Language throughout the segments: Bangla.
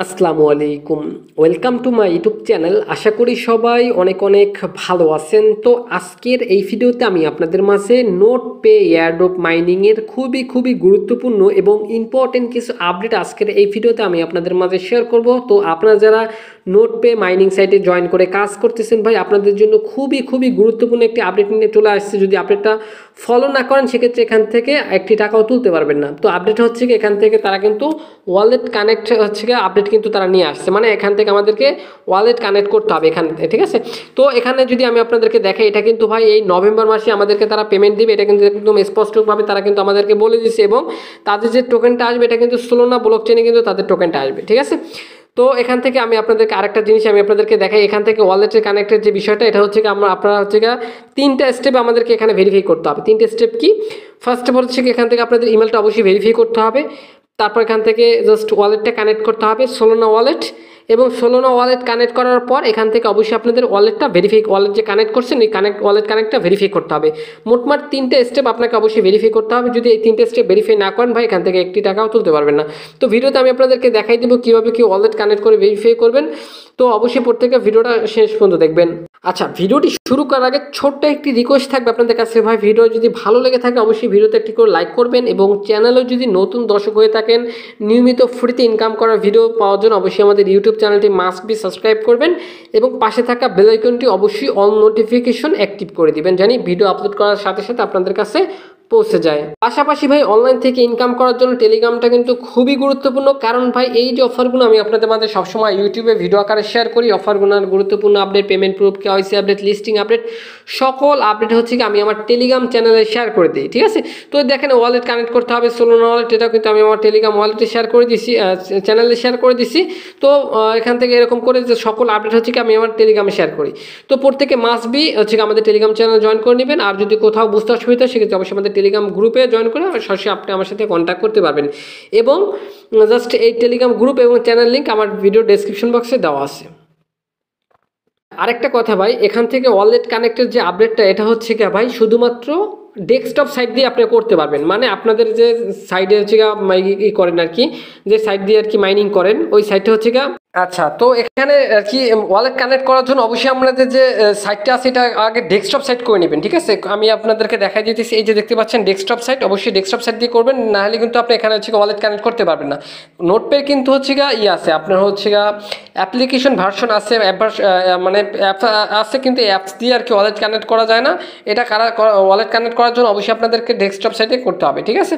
আসসালামু আলাইকুম। Welcome to my YouTube channel. আশা করি সবাই অনেক অনেক ভালো আছেন। তো আজকের এই ভিডিওতে আমি আপনাদের মাঝে নোট পে এয়ারড্রপ মাইনিংয়ের খুবই গুরুত্বপূর্ণ এবং ইম্পর্টেন্ট কিছু আপডেট আজকের এই ভিডিওতে আমি আপনাদের মাঝে শেয়ার করব। তো আপনারা যারা নোট পে মাইনিং সাইটে জয়েন করে কাজ করতেছেন ভাই, আপনাদের জন্য খুবই গুরুত্বপূর্ণ একটি আপডেট নিয়ে চলে আসছে। যদি আপডেটটা ফলো না করেন সেক্ষেত্রে এখান থেকে একটি টাকাও তুলতে পারবেন না। তো আপডেট হচ্ছে কি, এখান থেকে তারা কিন্তু ওয়ালেট কানেক্ট হচ্ছে কি আপডেট কিন্তু তারা নিয়ে আসছে, মানে এখান থেকে আমাদেরকে ওয়ালেট কানেক্ট করতে হবে এখান থেকে, ঠিক আছে। তো এখানে যদি আমি আপনাদেরকে দেখাই, এটা কিন্তু ভাই এই নভেম্বর মাসে আমাদেরকে তারা পেমেন্ট দিবে, এটা কিন্তু একদম স্পষ্টভাবে তারা কিন্তু আমাদেরকে বলে দিচ্ছে। এবং তাদের যে টোকেনটা আসবে এটা কিন্তু সোলোনা ব্লকচেনে কিন্তু তাদের টোকেনটা আসবে, ঠিক আছে। তো এখান থেকে আমি আপনাদেরকে আরেকটা জিনিস আমি আপনাদেরকে দেখাই, এখান থেকে ওয়ালেটের কানেক্টের যে বিষয়টা, এটা হচ্ছে কি আপনারা হচ্ছে কি তিনটা স্টেপ আমাদেরকে এখানে ভেরিফাই করতে হবে। তিনটে স্টেপ কি? ফার্স্ট অফ অল হচ্ছে কি, এখান থেকে আপনাদের ইমেলটা অবশ্যই ভেরিফাই করতে হবে। তারপর এখান থেকে জাস্ট ওয়ালেটটা কানেক্ট করতে হবে, সোলোনা ওয়ালেট। এবং সোলোনা ওয়ালেট কানেক্ট করার পর এখান থেকে অবশ্যই আপনাদের ওয়ালেটটা ওয়ালেট যে কানেক্ট করছেন এই ওয়ালেট কানেক্টটা ভেরিফাই করতে হবে। মোটমাট তিনটে স্টেপ আপনাকে অবশ্যই ভেরিফাই করতে হবে। যদি এই তিনটে স্টেপ ভেরিফাই না করেন ভাই, এখান থেকে একটি টাকাও তুলতে পারবেন না। তো ভিডিওতে আমি আপনাদেরকে দেখাই দেবো কীভাবে কি ওয়ালেট কানেক্ট করে ভেরিফাই করবেন। তো অবশ্যই প্রত্যেকে ভিডিওটা শেষ পর্যন্ত দেখবেন। আচ্ছা, ভিডিওটি শুরু করার আগে ছোট্ট একটি রিকোয়েস্ট থাকবে আপনাদের কাছে ভাই, ভিডিও যদি ভালো লেগে থাকে অবশ্যই ভিডিওতে একটি করে লাইক করবেন। এবং চ্যানেলেও যদি নতুন দর্শক হয়ে থাকেন, নিয়মিত ফ্রিতে ইনকাম করার ভিডিও পাওয়ার জন্য অবশ্যই আমাদের ইউটিউব চ্যানেলটি মাস্ট বি সাবস্ক্রাইব করবেন এবং পাশে থাকা বেল আইকনটি অবশ্যই অল নোটিফিকেশন অ্যাক্টিভ করে দিবেন, জানি ভিডিও আপলোড করার সাথে সাথে আপনাদের কাছে পৌঁছে যায়। পাশাপাশি ভাই, অনলাইন থেকে ইনকাম করার জন্য টেলিগ্রামটা কিন্তু খুবই গুরুত্বপূর্ণ। কারণ ভাই, এই যে অফারগুলো আমি আপনাদের মাঝে সবসময় ইউটিউবে ভিডিও আকারে শেয়ার করি, অফারগুলোর গুরুত্বপূর্ণ update, payment proof, KYC update, listing update, সকল আপডেট হচ্ছে কি আমি আমার টেলিগ্রাম চ্যানেলে শেয়ার করে দিই, ঠিক আছে। তো দেখেন ওয়ালেট কানেক্ট করতে হবে, সোলোনা ওয়ালেট, এটা কিন্তু আমি আমার টেলিগ্রাম ওয়ালেটে শেয়ার করে দিছি, চ্যানেলে শেয়ার করে দিছি। তো এখান থেকে এরকম করে যে সকল আপডেট হচ্ছে কি আমি আমার টেলিগ্রামে শেয়ার করি। তো প্রত্যেকে মাস্ট বি হচ্ছে আমাদের টেলিগ্রাম চ্যানেল জয়েন করে নেবেন। আর যদি কোথাও বুঝতে অসুবিধা সেক্ষেত্রে অবশ্যই আমাদের টেলিগ্রাম গ্রুপে জয়েন করে সরাসরি আপনি আমার সাথে কন্ট্যাক্ট করতে পারবেন। এবং জাস্ট এই টেলিগ্রাম গ্রুপ এবং চ্যানেল লিঙ্ক আমার ভিডিও ডেসক্রিপশন বক্সে দেওয়া আছে। আরেকটা কথা ভাই, এখান থেকে ওয়ালেট কানেক্টের যে আপডেটটা, এটা হচ্ছে কি ভাই শুধুমাত্র ডেস্কটপ সাইট দিয়ে আপনি করতে পারবেন। মানে আপনাদের যে সাইডে হচ্ছে ই করেন আর কি, যে সাইট দিয়ে আর কি মাইনিং করেন, ওই সাইটটা হচ্ছে গা। আচ্ছা, তো এখানে আর কি ওয়ালেট কানেক্ট করার জন্য অবশ্যই আপনাদের যে সাইটটা আছে এটা আগে ডেস্কটপ সাইট করে নেবেন, ঠিক আছে। আমি আপনাদেরকে দেখাই দিতেছি, এই যে দেখতে পাচ্ছেন ডেস্কটপ সাইট, অবশ্যই ডেস্কটপ সাইট দিয়ে করবেন, না হলে কিন্তু আপনি এখানে হচ্ছে ওয়ালেট কানেক্ট করতে পারবেন না। নোটপে কিন্তু হচ্ছে গা আছে, আপনার হচ্ছে গা অ্যাপ্লিকেশন ভার্সন আছে, মানে অ্যাপ আছে, কিন্তু অ্যাপস দিয়ে আর কি ওয়ালেট কানেক্ট করা যায় না। এটা ওয়ালেট কানেক্ট করার জন্য অবশ্যই আপনাদেরকে ডেস্কটপ সাইটে করতে হবে, ঠিক আছে।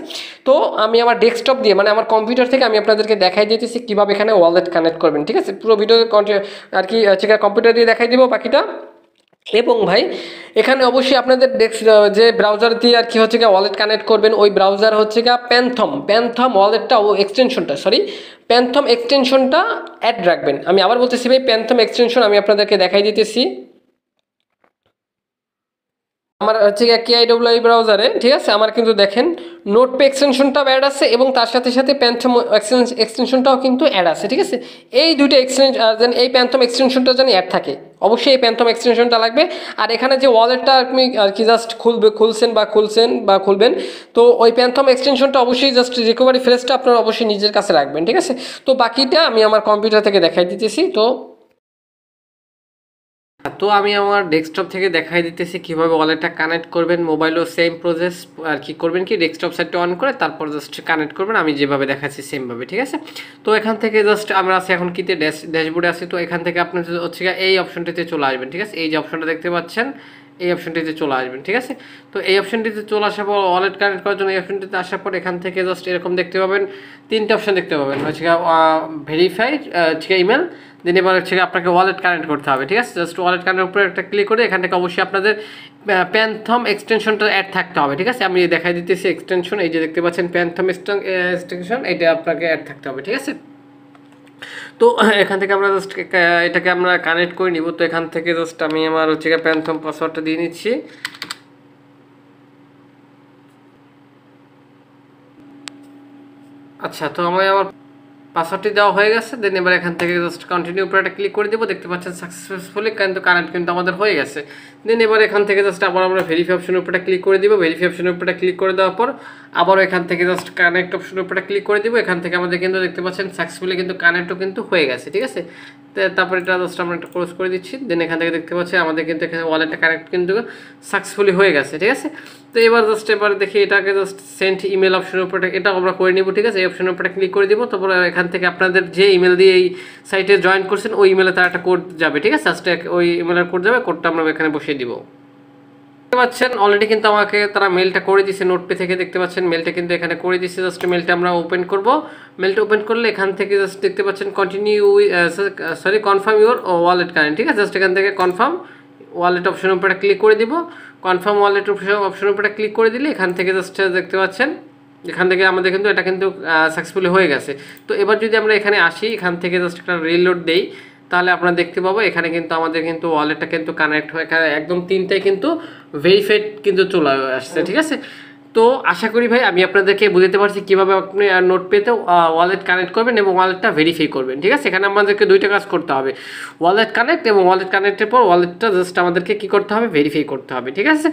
তো আমি আমার ডেস্কটপ দিয়ে মানে আমার কম্পিউটার থেকে আমি আপনাদেরকে দেখাই দিতেছি কীভাবে এখানে ওয়ালেট কানেক্ট করবেন, ঠিক আছে। পুরো ভিডিও আর কি হচ্ছে কম্পিউটার দিয়ে দেখাই দিব বাকিটা। এবং ভাই, এখানে অবশ্যই আপনাদের যে ব্রাউজার দিয়ে আর কি হচ্ছে ওয়ালেট কানেক্ট করবেন, ওই ব্রাউজার হচ্ছে প্যান্থম ওয়ালেটটা প্যান্থম এক্সটেনশনটা অ্যাড রাখবেন। আমি আবার বলতেছি ভাই, প্যান্থম এক্সটেনশন আমি আপনাদেরকে দেখাই দিতেছি আমার হচ্ছে KIWI ব্রাউজারে, ঠিক আছে। আমার কিন্তু দেখেন নোটপে এক্সটেনশনটাও অ্যাড আছে এবং তার সাথে সাথে প্যান্থম এক্সটেনশনটাও কিন্তু অ্যাড আছে, ঠিক আছে। এই দুটো এক্সটেনশন, এই প্যান্থম এক্সটেনশনটা যেন অ্যাড থাকে, অবশ্যই এই প্যান্থম এক্সটেনশনটা লাগবে। আর এখানে যে ওয়ালেটটা আপনি আর কি জাস্ট খুলবেন, তো ওই প্যান্থম এক্সটেনশনটা অবশ্যই জাস্ট রিকভারি ফ্রেজটা আপনার অবশ্যই নিজের কাছে রাখবেন, ঠিক আছে। তো বাকিটা আমি আমার কম্পিউটার থেকে দেখাই দিতেছি। তো আমি আমার ডেস্কটপ থেকে দেখাই দিতেছি কিভাবে ওয়ালেটটা কানেক্ট করবেন। মোবাইলও সেম প্রসেস আর কি করবেন কি, ডেস্কটপ সাইটটা অন করে তারপর জাস্ট কানেক্ট করবেন, আমি যেভাবে দেখাচ্ছি সেমভাবে, ঠিক আছে। তো এখান থেকে জাস্ট আমরা আছি এখন কিতে ড্যাশবোর্ডে আছি। তো এখান থেকে আপনার হচ্ছে এই অপশনটিতে চলে আসবেন, ঠিক আছে। এই যে অপশনটা দেখতে পাচ্ছেন, এই অপশনটিতে চলে আসবেন, ঠিক আছে। তো এই অপশনটিতে চলে আসার পর ওয়ালেট কানেক্ট করার জন্য এই অপশনটিতে আসার পর এখান থেকে জাস্ট এরকম দেখতে পাবেন, তিনটে অপশন দেখতে পাবেন, হচ্ছে ভেরিফাইড হচ্ছে ইমেল, দেন এবার হচ্ছে আপনাকে ওয়ালেট কানেক্ট করতে হবে, ঠিক আছে। জাস্ট ওয়ালেট কানেক্টের উপরে একটা ক্লিক করে এখান থেকে অবশ্যই আপনাদের প্যান্থম এক্সটেনশনটা অ্যাড থাকতে হবে, ঠিক আছে। আমি দেখাই দিতেছি এক্সটেনশন, এই যে দেখতে পাচ্ছেন প্যান্থম এক্সটেনশন, এটা আপনাকে অ্যাড থাকতে হবে, ঠিক আছে। তো এখান থেকে আমরা জাস্ট এটাকে আমরা কানেক্ট করে নিব। তো এখান থেকে জাস্ট আমি আমার হচ্ছে প্যান্থম পাসওয়ার্ডটা দিয়ে নিচ্ছি। আচ্ছা, তো আমি আমার পাসওয়ার্ডটি দেওয়া হয়ে গেছে। দেন এবার এখান থেকে জাস্ট কন্টিনিউ উপরে একটা ক্লিক করে দেবো। দেখতে পাচ্ছেন সাকসেসফুলি কিন্তু কানেক্ট কিন্তু আমাদের হয়ে গেছে। দেন এবার এখান থেকে জাস্ট আবার আমরা ভেরিফাই অপশনের উপরে ক্লিক করে দিব। ভেরিফাই অপশনের উপরে ক্লিক করে দেওয়ার পর আবারও এখান থেকে জাস্ট কানেক্ট অপশনের উপরে ক্লিক করে দিব। এখান থেকে আমাদের কিন্তু দেখতে পাচ্ছেন সাকসেসফুলি কিন্তু কানেক্টও কিন্তু হয়ে গেছে, ঠিক আছে। তারপর এটা জাস্ট আমরা একটা ক্লোজ করে দিচ্ছি। দেন এখান থেকে দেখতে পাচ্ছি আমাদের কিন্তু এখানে ওয়ালেটটা কানেক্ট কিন্তু সাকসেসফুলি হয়ে গেছে, ঠিক আছে। তো এবার দেখি এটাকে জাস্ট সেন্ড ইমেল অপশনের উপরে এটা আমরা করে নিব, ঠিক আছে। এই অপশনের উপরে ক্লিক করে দিব। তারপর এখান থেকে আপনাদের যে ইমেল দিয়ে এই সাইটে জয়েন করছেন ওই ইমেলে তার একটা কোড যাবে, ঠিক আছে। জাস্ট ওই ইমেলের কোড যাবে, কোডটা আমরা এখানে বসিয়ে দিব। দেখতে পাচ্ছেন অলরেডি কিন্তু আমাকে তারা মেলটা করে দিয়েছে নোটপে থেকে। দেখতে পাচ্ছেন মেলটা কিন্তু এখানে করে দিয়েছে। জাস্ট মেলটা আমরা ওপেন করব। মেলটা ওপেন করলে এখান থেকে জাস্ট দেখতে পাচ্ছেন কনফার্ম ইউর ওয়ালেট কারেন্ট, ঠিক আছে। জাস্ট এখান থেকে কনফার্ম ওয়ালেট অপশনের উপরে ক্লিক করে দিব। কনফার্ম ওয়ালেট অপশনের উপরে ক্লিক করে দিলে এখান থেকে জাস্ট দেখতে পাচ্ছেন এখান থেকে আমাদের কিন্তু এটা কিন্তু সাকসেসফুলি হয়ে গেছে। তো এবার যদি আমরা এখানে আসি, এখান থেকে জাস্ট একটা রিলোড দেই, তাহলে আপনারা দেখতে পাবো এখানে কিন্তু আমাদের কিন্তু ওয়ালেটটা কিন্তু কানেক্ট হয়ে একদম তিনটাই কিন্তু ভেরিফাইড কিন্তু চলে আসছে, ঠিক আছে। তো আশা করি ভাই আমি আপনাদেরকে বুঝতে পারছি কীভাবে আপনি নোটপেতে ওয়ালেট কানেক্ট করবেন এবং ওয়ালেটটা ভেরিফাই করবেন, ঠিক আছে। এখানে আমাদেরকে দুইটা কাজ করতে হবে, ওয়ালেট কানেক্ট এবং ওয়ালেট কানেক্টের পর ওয়ালেটটা জাস্ট আমাদেরকে কী করতে হবে, ভেরিফাই করতে হবে, ঠিক আছে।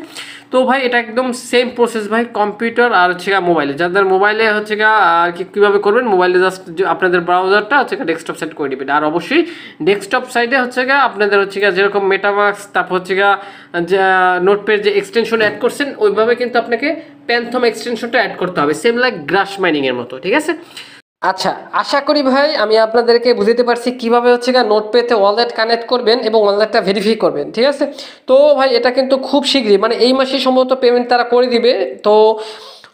তো ভাই এটা একদম সেম প্রসেস ভাই, কম্পিউটার আর হচ্ছে মোবাইলে, যাদের মোবাইলে হচ্ছে আর কি কীভাবে করবেন, মোবাইলে জাস্ট আপনাদের ব্রাউজারটা হচ্ছে ডেস্কটপ সেট করে নেবেন। আর অবশ্যই ডেস্কটপ সাইডে হচ্ছে আপনাদের হচ্ছে যেরকম মেটামাক্স, তারপর হচ্ছে যে নোটপ্যাড যে এক্সটেনশন অ্যাড করছেন ওইভাবে কিন্তু আপনাকে প্যান্থম এক্সটেনশনটা অ্যাড করতে হবে, সেম লাইক গ্রাস মাইনিংয়ের মতো, ঠিক আছে। আচ্ছা, আশা করি ভাই আমি আপনাদেরকে বুঝতে পারছি কীভাবে হচ্ছে নোটপ্যাডে ওয়ালেট কানেক্ট করবেন এবং ওয়ালেটটা ভেরিফাই করবেন, ঠিক আছে। তো ভাই এটা কিন্তু খুব শীঘ্রই, মানে এই মাসে সম্ভবত পেমেন্ট তারা করে দিবে। তো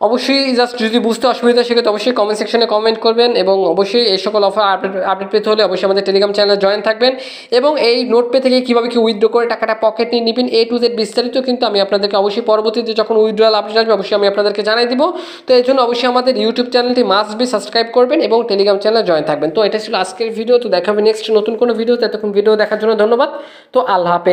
অবশ্যই জাস্ট যদি বুঝতে অসুবিধা সেক্ষেত্রে অবশ্যই কমেন্ট সেকশনে কমেন্ট করবেন এবং অবশ্যই এই সকল অফার আপডেট পেতে হলে অবশ্যই আমাদের টেলিগ্রাম চ্যানেলে জয়েন থাকবেন এবং এই নোটপে থেকে কীভাবে কি উইথড্র করে টাকাটা পকেট নিয়ে নেবেন A to Z বিস্তারিত কিন্তু আমি আপনাদেরকে অবশ্যই পরবর্তীতে যখন উইথড্রয়াল আপডেট আসবে অবশ্যই আমি আপনাদেরকে জানাই দিব। তো এই জন্য অবশ্যই আমাদের ইউটিউব চ্যানেলটি মাস্ট বি সাবস্ক্রাইব করবেন এবং টেলিগ্রাম চ্যানেলে জয়েন থাকবেন। তো এটা ছিল আজকের ভিডিও। তো দেখা হবে নেক্সট নতুন কোনো ভিডিও। ততক্ষণ ভিডিও দেখার জন্য ধন্যবাদ। তো আল্লাহ হাফেজ।